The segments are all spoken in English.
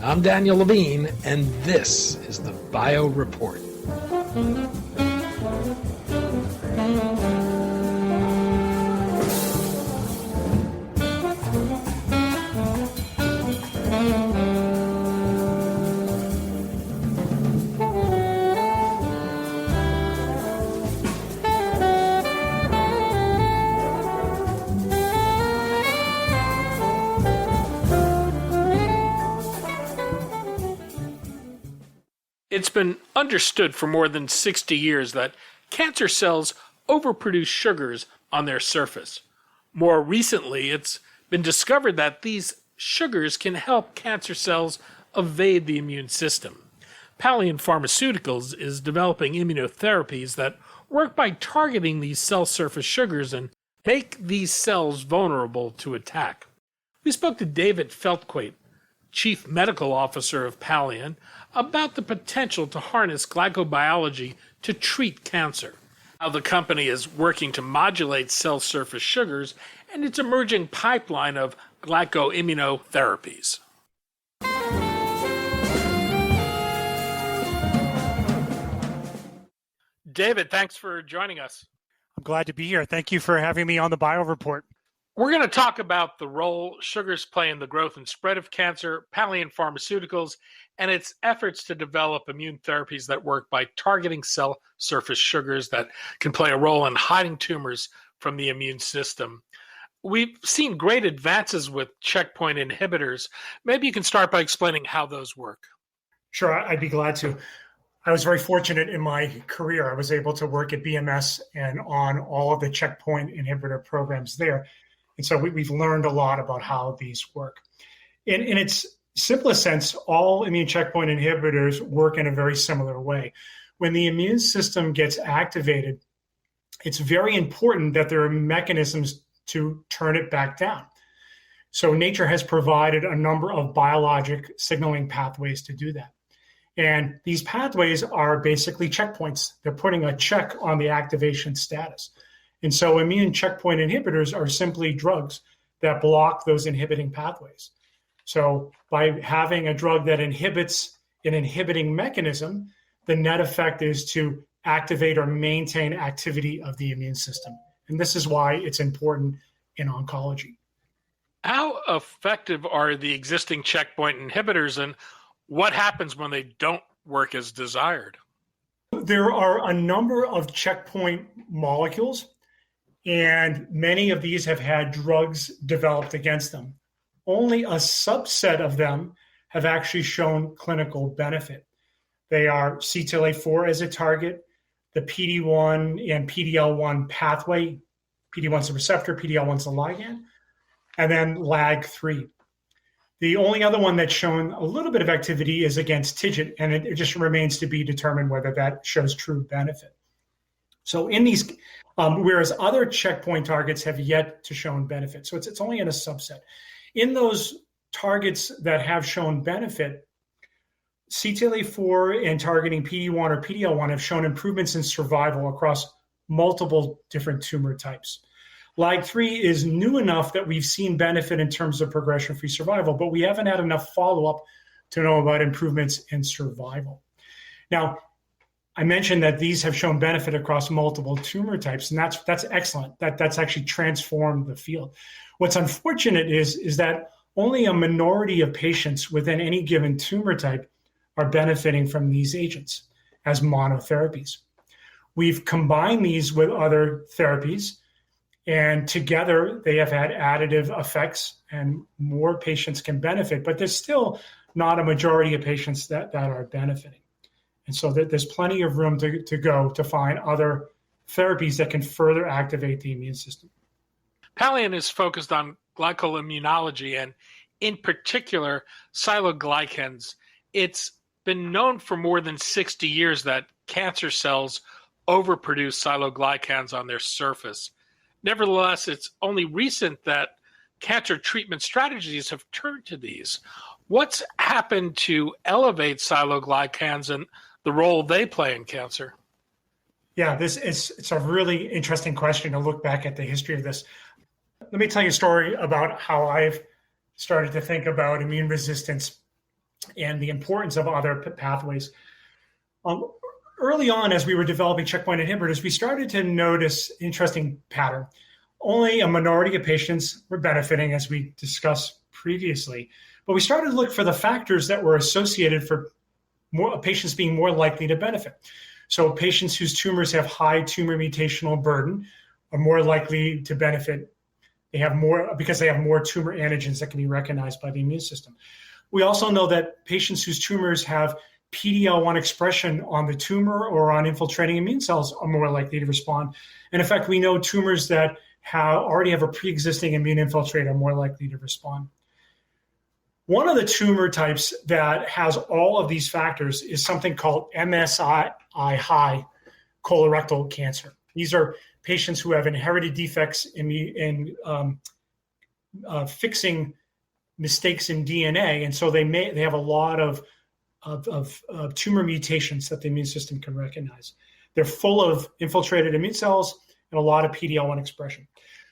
I'm Daniel Levine, and this is the Bio Report. It's been understood for more than 60 years that cancer cells overproduce sugars on their surface. More recently, it's been discovered that these sugars can help cancer cells evade the immune system. Palleon Pharmaceuticals is developing immunotherapies that work by targeting these cell surface sugars and make these cells vulnerable to attack. We spoke to David Feltquate, Chief Medical Officer of Palleon, about the potential to harness glycobiology to treat cancer, how the company is working to modulate cell surface sugars, and its emerging pipeline of glyco-immuno therapies. David, thanks for joining us. I'm glad to be here. Thank you for having me on the Bio Report. We're going to talk about the role sugars play in the growth and spread of cancer, Palleon Pharmaceuticals, and its efforts to develop immune therapies that work by targeting cell surface sugars that can play a role in hiding tumors from the immune system. We've seen great advances with checkpoint inhibitors. Maybe you can start by explaining how those work. Sure, I'd be glad to. I was very fortunate in my career. I was able to work at BMS and on all of the checkpoint inhibitor programs there. And so we've learned a lot about how these work. In its simplest sense, all immune checkpoint inhibitors work in a very similar way. When the immune system gets activated, it's very important that there are mechanisms to turn it back down. So nature has provided a number of biologic signaling pathways to do that. And these pathways are basically checkpoints. They're putting a check on the activation status. And so immune checkpoint inhibitors are simply drugs that block those inhibiting pathways. So by having a drug that inhibits an inhibiting mechanism, the net effect is to activate or maintain activity of the immune system. And this is why it's important in oncology. How effective are the existing checkpoint inhibitors, and what happens when they don't work as desired? There are a number of checkpoint molecules, and many of these have had drugs developed against them. Only a subset of them have actually shown clinical benefit. They are CTLA-4 as a target, the PD-1 and PD-L1 pathway. PD-1's a receptor, PD-L1's a ligand, and then LAG-3. The only other one that's shown a little bit of activity is against TIGIT, and it just remains to be determined whether that shows true benefit. So in these, whereas other checkpoint targets have yet to show benefit. So it's only in a subset. In those targets that have shown benefit, CTLA-4 and targeting PD-1 or PD-L1 have shown improvements in survival across multiple different tumor types. LAG-3 is new enough that we've seen benefit in terms of progression-free survival, but we haven't had enough follow-up to know about improvements in survival. Now, I mentioned that these have shown benefit across multiple tumor types, and that's excellent. That's actually transformed the field. What's unfortunate is that only a minority of patients within any given tumor type are benefiting from these agents as monotherapies. We've combined these with other therapies, and together they have had additive effects, and more patients can benefit, but there's still not a majority of patients that are benefiting. And so there's plenty of room to go to find other therapies that can further activate the immune system. Palleon is focused on glyco-immunology and, in particular, siloglycans. It's been known for more than 60 years that cancer cells overproduce siloglycans on their surface. Nevertheless, it's only recent that cancer treatment strategies have turned to these. What's happened to elevate siloglycans and the role they play in cancer? Yeah, it's a really interesting question to look back at the history of this. Let me tell you a story about how I've started to think about immune resistance and the importance of other pathways. Early on, as we were developing checkpoint inhibitors, we started to notice an interesting pattern. Only a minority of patients were benefiting, as we discussed previously, but we started to look for the factors that were associated for more patients being more likely to benefit. So patients whose tumors have high tumor mutational burden are more likely to benefit. They have more because they have more tumor antigens that can be recognized by the immune system. We also know that patients whose tumors have PD-L1 expression on the tumor or on infiltrating immune cells are more likely to respond. And in fact, we know tumors that already have a pre-existing immune infiltrate are more likely to respond. One of the tumor types that has all of these factors is something called MSI-high colorectal cancer. These are patients who have inherited defects in fixing mistakes in DNA, and so they have a lot of tumor mutations that the immune system can recognize. They're full of infiltrated immune cells and a lot of PD-L1 expression.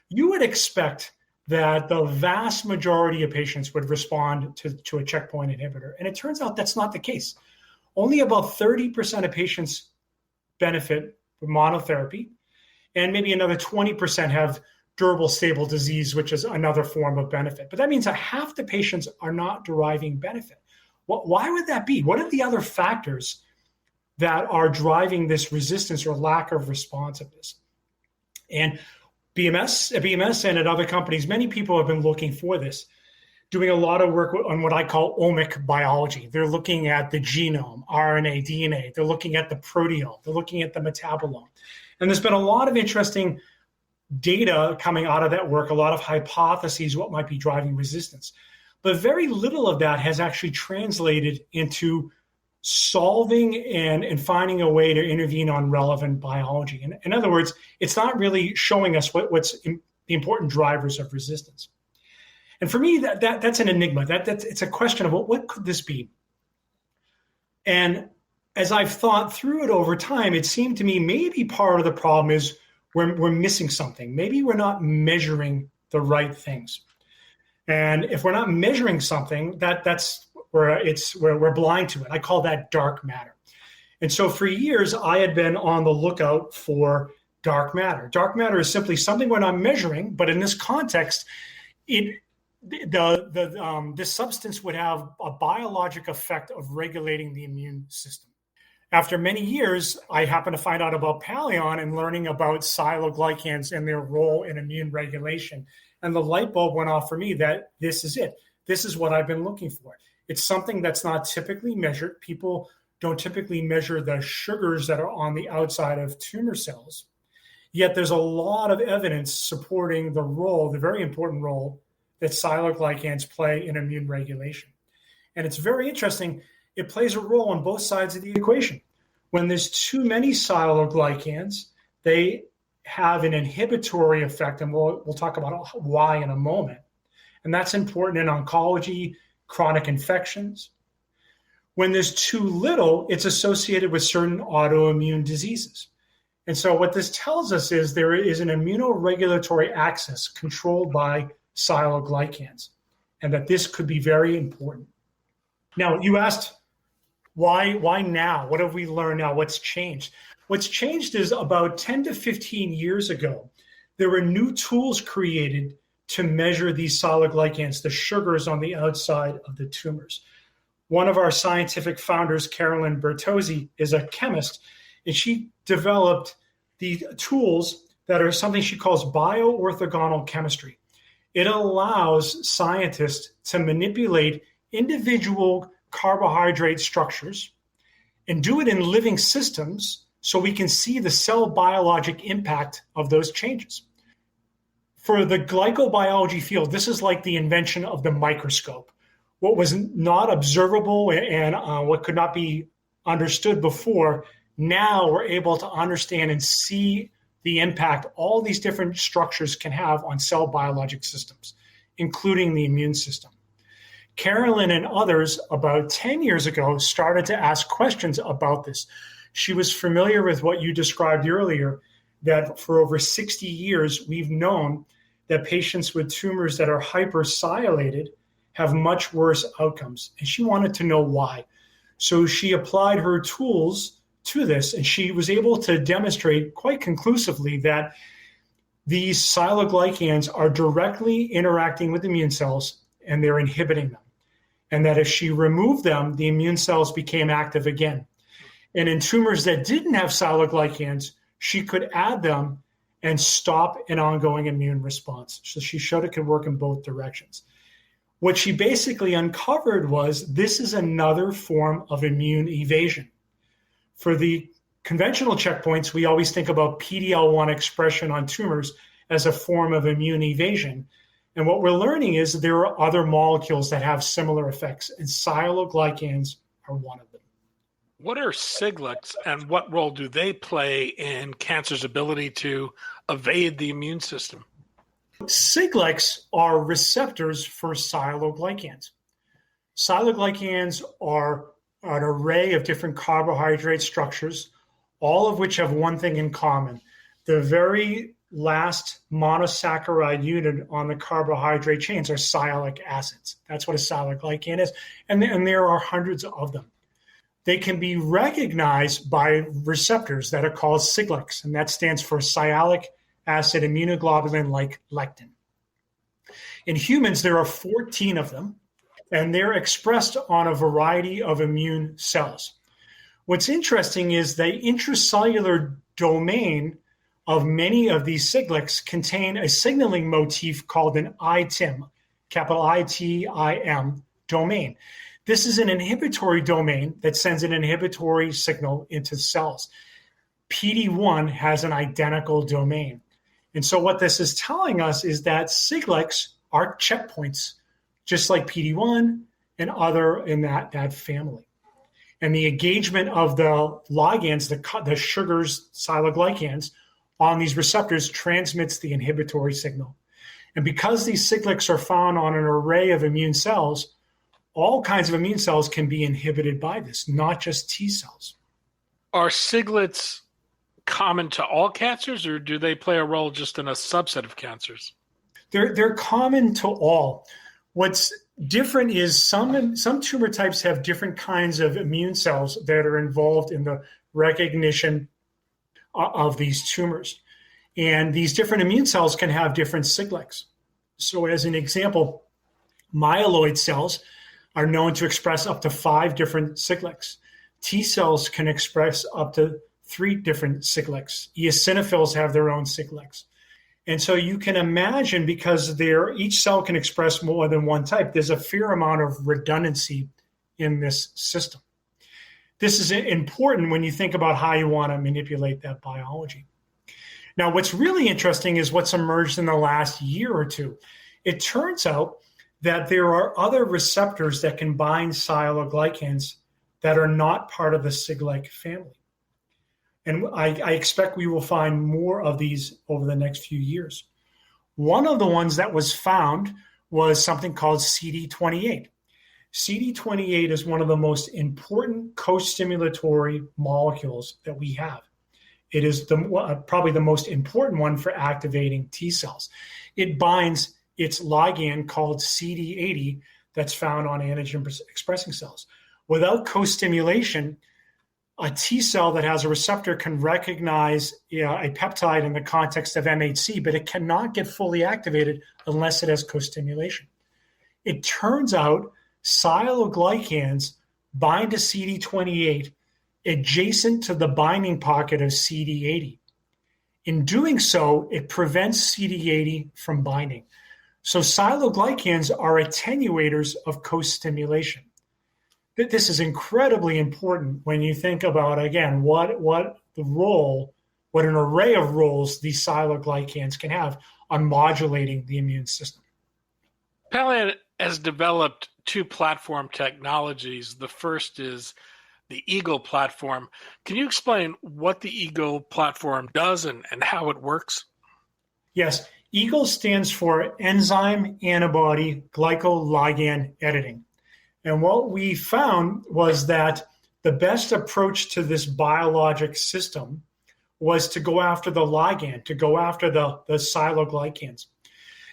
You would expect that the vast majority of patients would respond to a checkpoint inhibitor, and it turns out that's not the case. Only about 30% of patients benefit from monotherapy, and maybe another 20% have durable stable disease, which is another form of benefit. But that means that half the patients are not deriving benefit. Why would that be? What are the other factors that are driving this resistance or lack of responsiveness? And BMS and at other companies, many people have been looking for this, doing a lot of work on what I call omic biology. They're looking at the genome, RNA, DNA. They're looking at the proteome. They're looking at the metabolome. And there's been a lot of interesting data coming out of that work, a lot of hypotheses what might be driving resistance. But very little of that has actually translated into solving and finding a way to intervene on relevant biology. In other words, it's not really showing us what's the important drivers of resistance. And for me, that's an enigma. It's a question of what could this be? And as I've thought through it over time, it seemed to me maybe part of the problem is we're missing something. Maybe we're not measuring the right things. And if we're not measuring something, that's where we're blind to it. I call that dark matter. And so for years, I had been on the lookout for dark matter. Dark matter is simply something we're not measuring, but in this context, this substance would have a biologic effect of regulating the immune system. After many years, I happened to find out about Palleon and learning about sialoglycans and their role in immune regulation. And the light bulb went off for me that this is it. This is what I've been looking for. It's something that's not typically measured. People don't typically measure the sugars that are on the outside of tumor cells. Yet there's a lot of evidence supporting the very important role that sialoglycans play in immune regulation. And it's very interesting. It plays a role on both sides of the equation. When there's too many sialoglycans, they have an inhibitory effect, and we'll talk about why in a moment. And that's important in oncology, chronic infections. When there's too little, it's associated with certain autoimmune diseases. And so what this tells us is there is an immunoregulatory axis controlled by sialoglycans, and that this could be very important. Now, you asked, why now? What have we learned now? What's changed? What's changed is about 10 to 15 years ago, there were new tools created to measure these sialoglycans, the sugars on the outside of the tumors. One of our scientific founders, Carolyn Bertozzi, is a chemist, and she developed the tools that are something she calls bioorthogonal chemistry. It allows scientists to manipulate individual carbohydrate structures and do it in living systems so we can see the cell biologic impact of those changes. For the glycobiology field, this is like the invention of the microscope. What was not observable and what could not be understood before, now we're able to understand and see the impact all these different structures can have on cell biologic systems, including the immune system. Carolyn and others about 10 years ago started to ask questions about this. She was familiar with what you described earlier, that for over 60 years, we've known that patients with tumors that are hypersialylated have much worse outcomes. And she wanted to know why. So she applied her tools to this, and she was able to demonstrate quite conclusively that these siloglycans are directly interacting with immune cells and they're inhibiting them. And that if she removed them, the immune cells became active again. And in tumors that didn't have siloglycans, she could add them and stop an ongoing immune response. So she showed it could work in both directions. What she basically uncovered was this is another form of immune evasion. For the conventional checkpoints, we always think about PD-L1 expression on tumors as a form of immune evasion. And what we're learning is there are other molecules that have similar effects, and siloglycans are one of them. What are Siglec and what role do they play in cancer's ability to evade the immune system? Siglec are receptors for siloglycans. Siloglycans are an array of different carbohydrate structures, all of which have one thing in common. The very last monosaccharide unit on the carbohydrate chains are sialic acids. That's what a siloglycan is. And there are hundreds of them. They can be recognized by receptors that are called Siglec, and that stands for sialic acid immunoglobulin like lectin. In humans, there are 14 of them, and they're expressed on a variety of immune cells. What's interesting is the intracellular domain of many of these Siglec contain a signaling motif called an ITIM, capital I-T-I-M domain. This is an inhibitory domain that sends an inhibitory signal into cells. PD-1 has an identical domain. And so what this is telling us is that Siglec are checkpoints, just like PD-1 and other in that family. And the engagement of the ligands, the sugars, siloglycans, on these receptors transmits the inhibitory signal. And because these Siglec are found on an array of immune cells, all kinds of immune cells can be inhibited by this, not just T cells. Are Siglec common to all cancers, or do they play a role just in a subset of cancers? They're common to all. What's different is some tumor types have different kinds of immune cells that are involved in the recognition of these tumors. And these different immune cells can have different Siglec. So as an example, myeloid cells are known to express up to 5 different Siglec. T cells can express up to 3 different Siglec. Eosinophils have their own Siglec. And so you can imagine, because each cell can express more than one type, there's a fair amount of redundancy in this system. This is important when you think about how you want to manipulate that biology. Now, what's really interesting is what's emerged in the last year or two. It turns out that there are other receptors that can bind siloglycans that are not part of the Siglec family. And I expect we will find more of these over the next few years. One of the ones that was found was something called CD28. CD28 is one of the most important co-stimulatory molecules that we have. It is probably the most important one for activating T cells. It binds its ligand called CD80 that's found on antigen-expressing cells. Without co-stimulation, a T cell that has a receptor can recognize a peptide in the context of MHC, but it cannot get fully activated unless it has co-stimulation. It turns out siloglycans bind to CD28 adjacent to the binding pocket of CD80. In doing so, it prevents CD80 from binding. So siloglycans are attenuators of co-stimulation. This is incredibly important when you think about, again, what an array of roles these siloglycans can have on modulating the immune system. Palleon has developed 2 platform technologies. The first is the Eagle platform. Can you explain what the Eagle platform does and how it works? Yes. Eagle stands for enzyme antibody glycoligand editing. And what we found was that the best approach to this biologic system was to go after the ligand, to go after the siloglycans.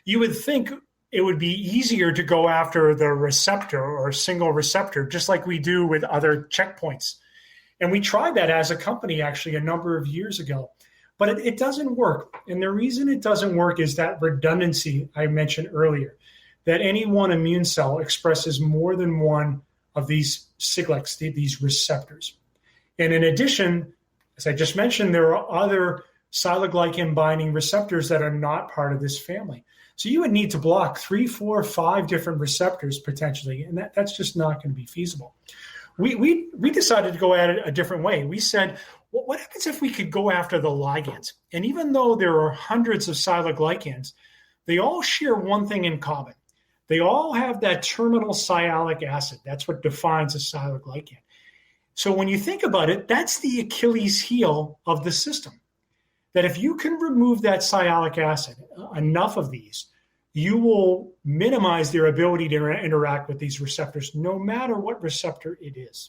You would think it would be easier to go after the receptor or single receptor, just like we do with other checkpoints. And we tried that as a company actually a number of years ago, but it doesn't work. And the reason it doesn't work is that redundancy I mentioned earlier, that any one immune cell expresses more than one of these siglecs, these receptors. And in addition, as I just mentioned, there are other siloglycan binding receptors that are not part of this family. So you would need to block 3, 4, 5 different receptors potentially, and that's just not going to be feasible. We decided to go at it a different way. We said, well, what happens if we could go after the ligands? And even though there are hundreds of siloglycans, they all share one thing in common. They all have that terminal sialic acid. That's what defines a siloglycan. So when you think about it, that's the Achilles heel of the system. That if you can remove that sialic acid, enough of these, you will minimize their ability to interact with these receptors, no matter what receptor it is.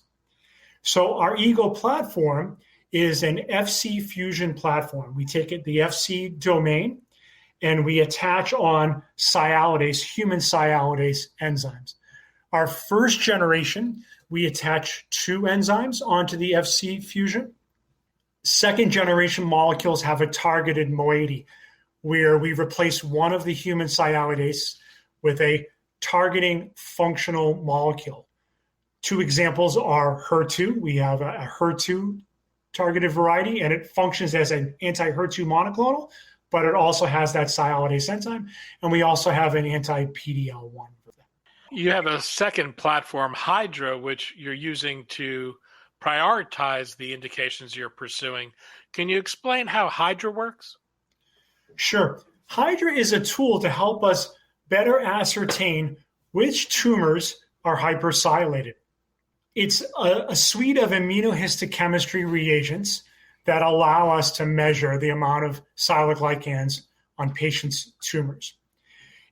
So our EGO platform is an FC fusion platform. We take the FC domain and we attach on sialidase, human sialidase enzymes. Our first generation, we attach 2 enzymes onto the FC fusion. Second generation molecules have a targeted moiety where we replace one of the human sialidase with a targeting functional molecule. 2 examples are HER2. We have a HER2 targeted variety, and it functions as an anti-HER2 monoclonal, but it also has that sialidase enzyme. And we also have an anti-PD-L1 for that. You have a second platform, Hydra, which you're using to prioritize the indications you're pursuing. Can you explain how Hydra works? Sure. Hydra is a tool to help us better ascertain which tumors are hypersialylated. It's a suite of immunohistochemistry reagents that allow us to measure the amount of siloglycans on patients' tumors.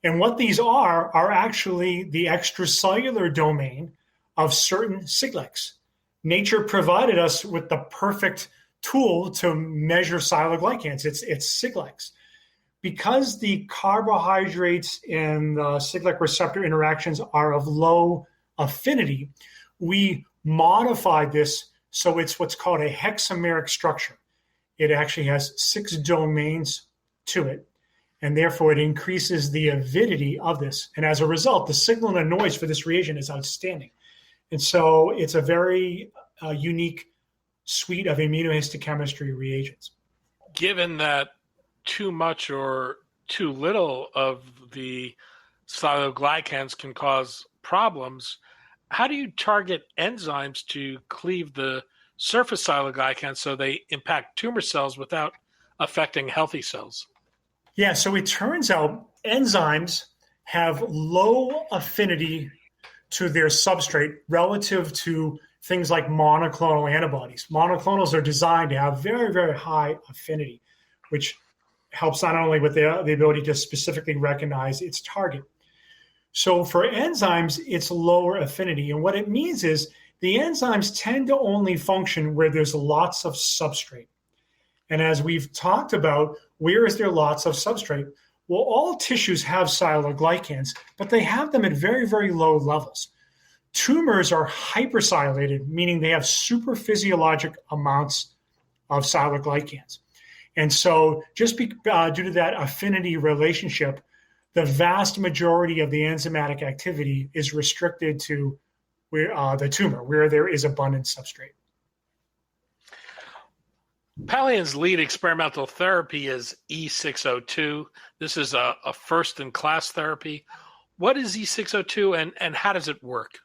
And what these are actually the extracellular domain of certain siglecs. Nature provided us with the perfect tool to measure siloglycans. It's siglecs. Because the carbohydrates and the siglec receptor interactions are of low affinity, we modified this so it's what's called a hexameric structure. It actually has 6 domains to it, and therefore it increases the avidity of this. And as a result, the signal and noise for this reagent is outstanding. And so it's a very unique suite of immunohistochemistry reagents. Given that too much or too little of the siloglycans can cause problems, how do you target enzymes to cleave the surface siloglycans so they impact tumor cells without affecting healthy cells? Yeah, so it turns out enzymes have low affinity to their substrate relative to things like monoclonal antibodies. Monoclonals are designed to have very, very high affinity, which helps not only with the ability to specifically recognize its target. So for enzymes, it's lower affinity. And what it means is the enzymes tend to only function where there's lots of substrate. And as we've talked about, where is there lots of substrate? Well, all tissues have siloglycans, but they have them at very, very low levels. Tumors are hypersialylated, meaning they have super physiologic amounts of siloglycans. And so just due to that affinity relationship, the vast majority of the enzymatic activity is restricted to where the tumor, where there is abundant substrate. Palleon's lead experimental therapy is E602. This is a first-in-class therapy. What is E602 and how does it work?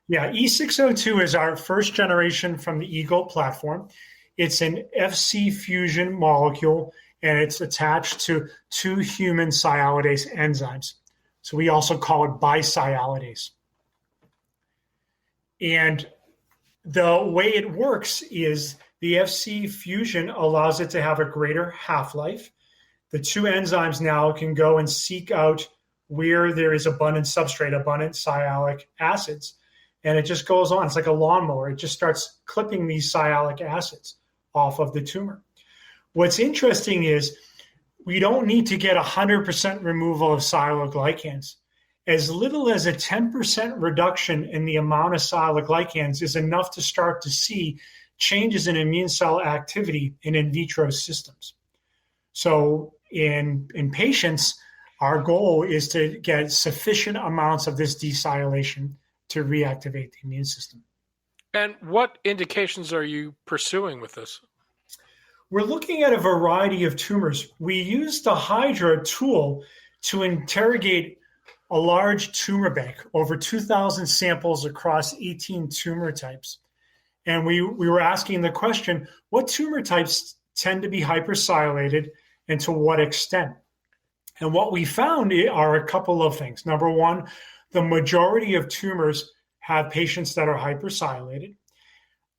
Yeah, E602 is our first generation from the EGO platform. It's an FC fusion molecule, and it's attached to 2 human sialidase enzymes. So we also call it bisialidase. And the way it works is the FC fusion allows it to have a greater half-life. The 2 enzymes now can go and seek out where there is abundant substrate, abundant sialic acids, and it just goes on. It's like a lawnmower. It just starts clipping these sialic acids off of the tumor. What's interesting is We don't need to get 100% removal of sialoglycans. As little as a 10% reduction in the amount of sialoglycans is enough to start to see changes in immune cell activity in vitro systems. So in patients, our goal is to get sufficient amounts of this desylation to reactivate the immune system. And what indications are you pursuing with this? We're looking at a variety of tumors. We used the Hydra tool to interrogate a large tumor bank, over 2,000 samples across 18 tumor types. And we were asking the question, what tumor types tend to be hypersialylated and to what extent? And what we found are a couple of things. Number one, the majority of tumors have patients that are hypersialylated.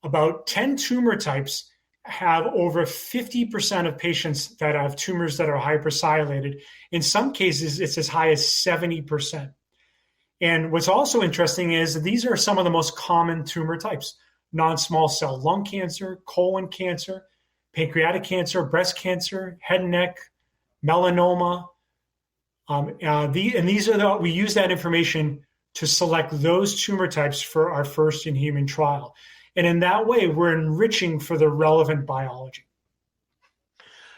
About 10 tumor types have over 50% of patients that have tumors that are hypersialylated. In some cases, it's as high as 70%. And what's also interesting is these are some of the most common tumor types: non-small cell lung cancer, colon cancer, pancreatic cancer, breast cancer, head and neck, melanoma. We use that information to select those tumor types for our first in-human trial. And in that way, we're enriching for the relevant biology.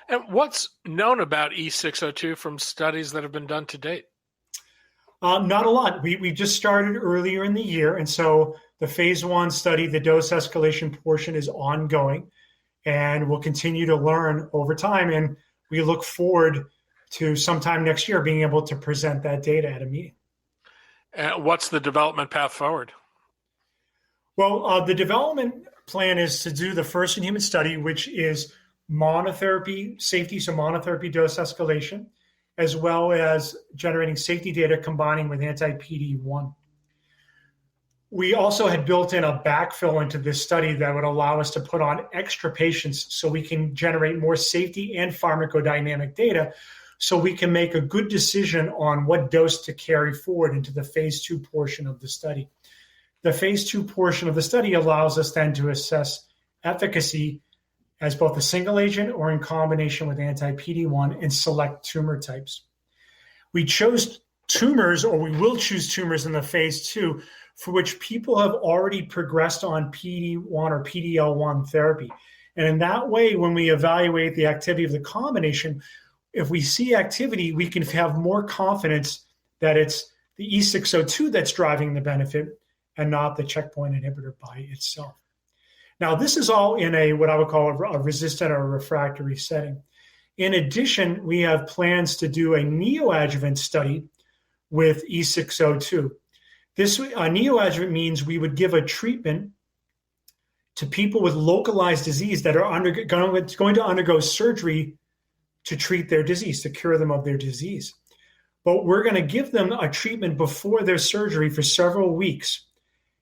And what's known about E602 from studies that have been done to date? Not a lot. We just started earlier in the year. And so the phase 1 study, the dose escalation portion, is ongoing. And we'll continue to learn over time. And we look forward to sometime next year being able to present that data at a meeting. What's the development path forward? Well, the development plan is to do the first in-human study, which is monotherapy safety, so monotherapy dose escalation, as well as generating safety data combining with anti-PD-1. We also had built in a backfill into this study that would allow us to put on extra patients so we can generate more safety and pharmacodynamic data so we can make a good decision on what dose to carry forward into the phase 2 portion of the study. The phase 2 portion of the study allows us then to assess efficacy as both a single agent or in combination with anti-PD-1 and select tumor types. We chose tumors, or we will choose tumors in the phase 2, for which people have already progressed on PD-1 or PD-L1 therapy. And in that way, when we evaluate the activity of the combination, if we see activity, we can have more confidence that it's the E602 that's driving the benefit and not the checkpoint inhibitor by itself. Now, this is all in what I would call a resistant or refractory setting. In addition, we have plans to do a neoadjuvant study with E602. This neoadjuvant means we would give a treatment to people with localized disease that are going to undergo surgery to treat their disease, to cure them of their disease. But we're going to give them a treatment before their surgery for several weeks.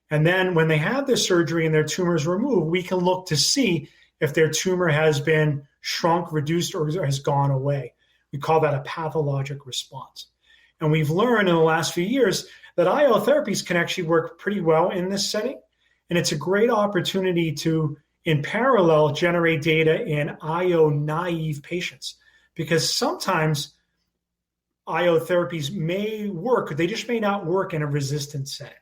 And then when they have their surgery and their tumor is removed, we can look to see if their tumor has been shrunk, reduced, or has gone away. We call that a pathologic response. And we've learned in the last few years that IO therapies can actually work pretty well in this setting. And it's a great opportunity to, in parallel, generate data in IO naive patients. Because sometimes IO therapies may work, they just may not work in a resistant setting.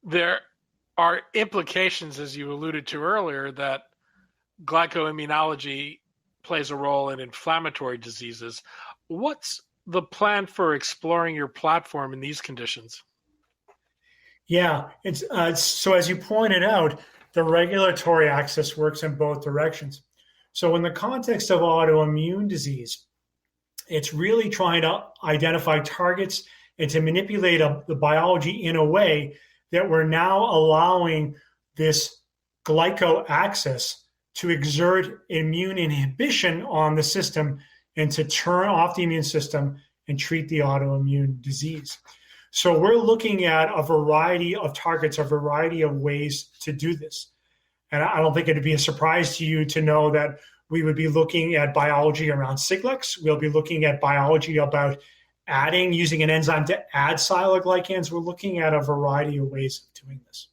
There are implications, as you alluded to earlier, that glyco-immunology plays a role in inflammatory diseases. What's the plan for exploring your platform in these conditions? Yeah, so as you pointed out, the regulatory axis works in both directions. So in the context of autoimmune disease, it's really trying to identify targets and to manipulate the biology in a way that we're now allowing this glyco axis to exert immune inhibition on the system and to turn off the immune system and treat the autoimmune disease. So we're looking at a variety of targets, a variety of ways to do this. And I don't think it'd be a surprise to you to know that we would be looking at biology around Siglex. We'll be looking at biology about using an enzyme to add sialoglycans. We're looking at a variety of ways of doing this.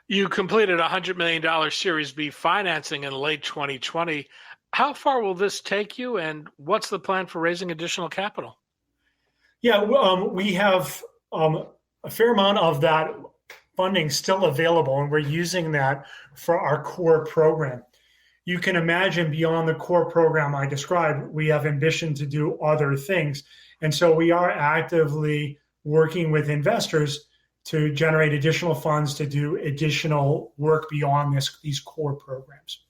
You completed a $100 million Series B financing in late 2020. How far will this take you, and what's the plan for raising additional capital? Yeah, we have a fair amount of that funding still available, and we're using that for our core program. You can imagine beyond the core program I described, we have ambition to do other things. And so we are actively working with investors to generate additional funds to do additional work beyond these core programs.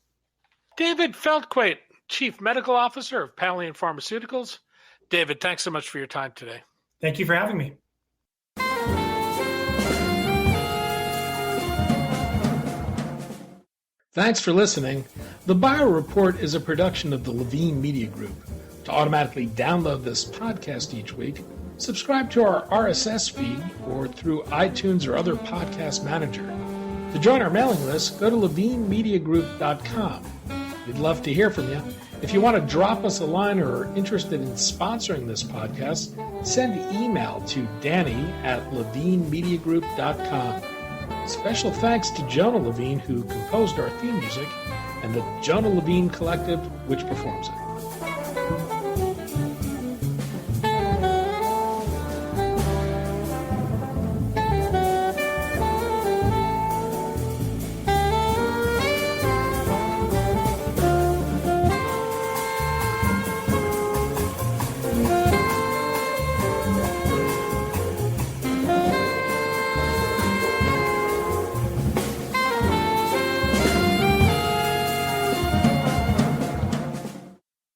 David Feltquate, Chief Medical Officer of Palleon Pharmaceuticals. David, thanks so much for your time today. Thank you for having me. Thanks for listening. The Bio Report is a production of the Levine Media Group. To automatically download this podcast each week, subscribe to our RSS feed or through iTunes or other podcast manager. To join our mailing list, go to levinemediagroup.com. We'd love to hear from you. If you want to drop us a line or are interested in sponsoring this podcast, send email to danny@levinemediagroup.com. Special thanks to Jonah Levine, who composed our theme music, and the Jonah Levine Collective, which performs it.